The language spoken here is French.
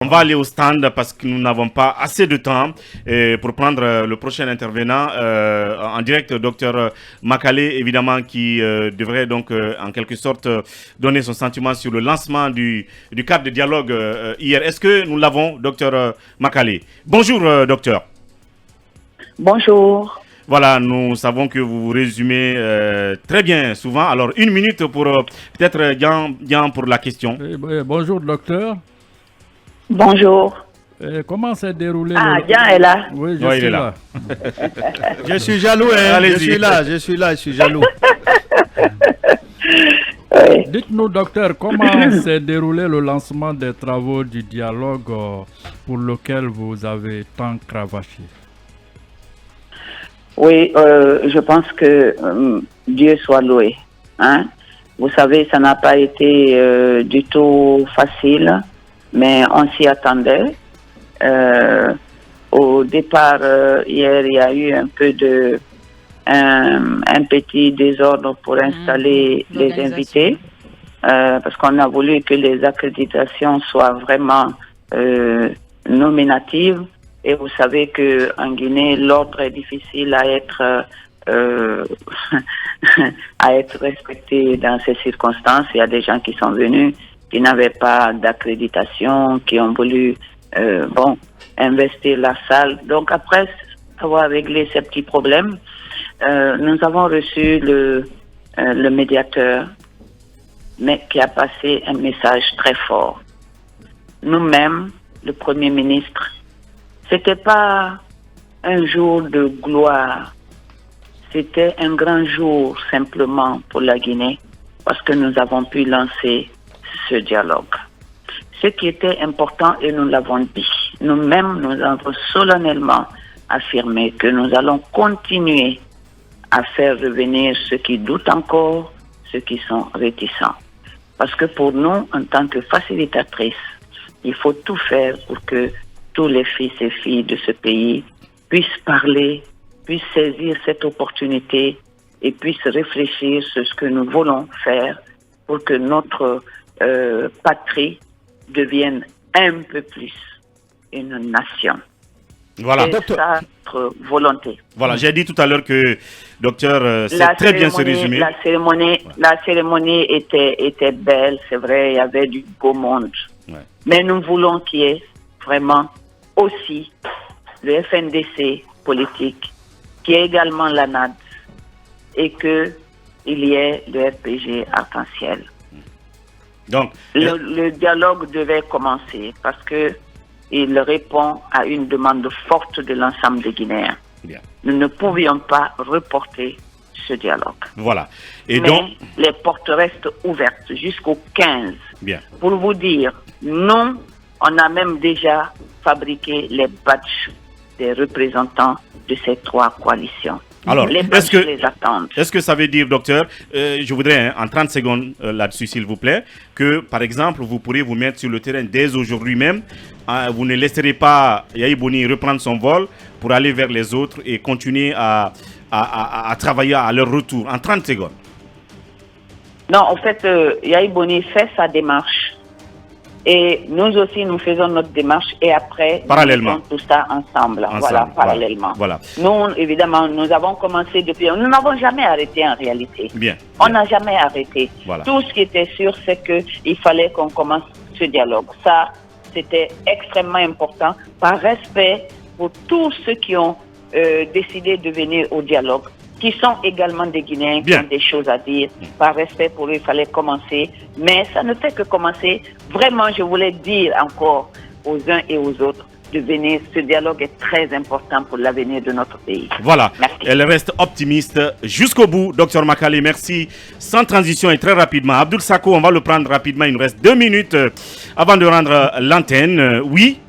On va aller au stand parce que nous n'avons pas assez de temps pour prendre le prochain intervenant en direct, docteur Makale, évidemment, qui devrait donc en quelque sorte donner son sentiment sur le lancement du cadre de dialogue hier. Est-ce que nous l'avons, docteur Makale? Bonjour, docteur. Bonjour. Voilà, nous savons que vous vous résumez très bien souvent. Alors, une minute pour peut-être Jean pour la question. Bonjour, docteur. Bonjour. Comment s'est déroulé Jean est là. Oui, il est là. Je suis jaloux, hein. Je suis jaloux. Oui. Dites-nous, docteur, comment s'est déroulé le lancement des travaux du dialogue pour lequel vous avez tant cravaché? Oui, je pense que Dieu soit loué. Hein? Vous savez, ça n'a pas été du tout facile, mais on s'y attendait. Au départ, hier, il y a eu un peu de un petit désordre pour installer les invités, parce qu'on a voulu que les accréditations soient vraiment nominatives. Et vous savez que en Guinée, l'ordre est difficile à être à être respecté dans ces circonstances. Il y a des gens qui sont venus, qui n'avaient pas d'accréditation, qui ont voulu investir la salle. Donc après avoir réglé ces petits problèmes, nous avons reçu le médiateur, mais qui a passé un message très fort. Nous-mêmes, le Premier ministre, c'était pas un jour de gloire, c'était un grand jour simplement pour la Guinée, parce que nous avons pu lancer ce dialogue. Ce qui était important, et nous l'avons dit, nous-mêmes, nous avons solennellement affirmé que nous allons continuer à faire revenir ceux qui doutent encore, ceux qui sont réticents. Parce que pour nous, en tant que facilitatrices, il faut tout faire pour que tous les fils et filles de ce pays puissent parler, puissent saisir cette opportunité et puissent réfléchir sur ce que nous voulons faire pour que notre patrie devienne un peu plus une nation. Voilà, c'est docteur. notre volonté. Voilà, j'ai dit tout à l'heure que docteur sait très bien se résumer. La cérémonie était belle, c'est vrai, il y avait du beau monde. Ouais. Mais nous voulons qu'il y ait vraiment aussi le FNDC politique, qui est également la NAD, et qu'il y ait le RPG Arc-en-Ciel. Donc, le dialogue devait commencer parce que il répond à une demande forte de l'ensemble des Guinéens. Bien. Nous ne pouvions pas reporter ce dialogue. Voilà. Mais donc, les portes restent ouvertes jusqu'au 15. Bien. Pour vous dire, nous, on a même déjà fabriqué les badges des représentants de ces trois coalitions. Alors, est-ce que ça veut dire, docteur, je voudrais en 30 secondes là-dessus, s'il vous plaît, que, par exemple, vous pourrez vous mettre sur le terrain dès aujourd'hui même, vous ne laisserez pas Yahi Boni reprendre son vol pour aller vers les autres et continuer à travailler à leur retour, en 30 secondes. Non, en fait, Yahi Boni fait sa démarche. Et nous aussi, nous faisons notre démarche et après, parallèlement. Nous faisons tout ça ensemble. Voilà, parallèlement. Voilà. Nous, évidemment, nous avons commencé depuis... Nous n'avons jamais arrêté en réalité. Bien. On n'a jamais arrêté. Voilà. Tout ce qui était sûr, c'est qu'il fallait qu'on commence ce dialogue. Ça, c'était extrêmement important par respect pour tous ceux qui ont décidé de venir au dialogue, qui sont également des Guinéens, qui ont des choses à dire. Par respect pour eux, il fallait commencer. Mais ça ne fait que commencer. Vraiment, je voulais dire encore aux uns et aux autres de venir. Ce dialogue est très important pour l'avenir de notre pays. Voilà. Merci. Elle reste optimiste jusqu'au bout, docteur Makale. Merci. Sans transition et très rapidement. Abdoul Sako, on va le prendre rapidement. Il nous reste 2 minutes avant de rendre l'antenne. Oui.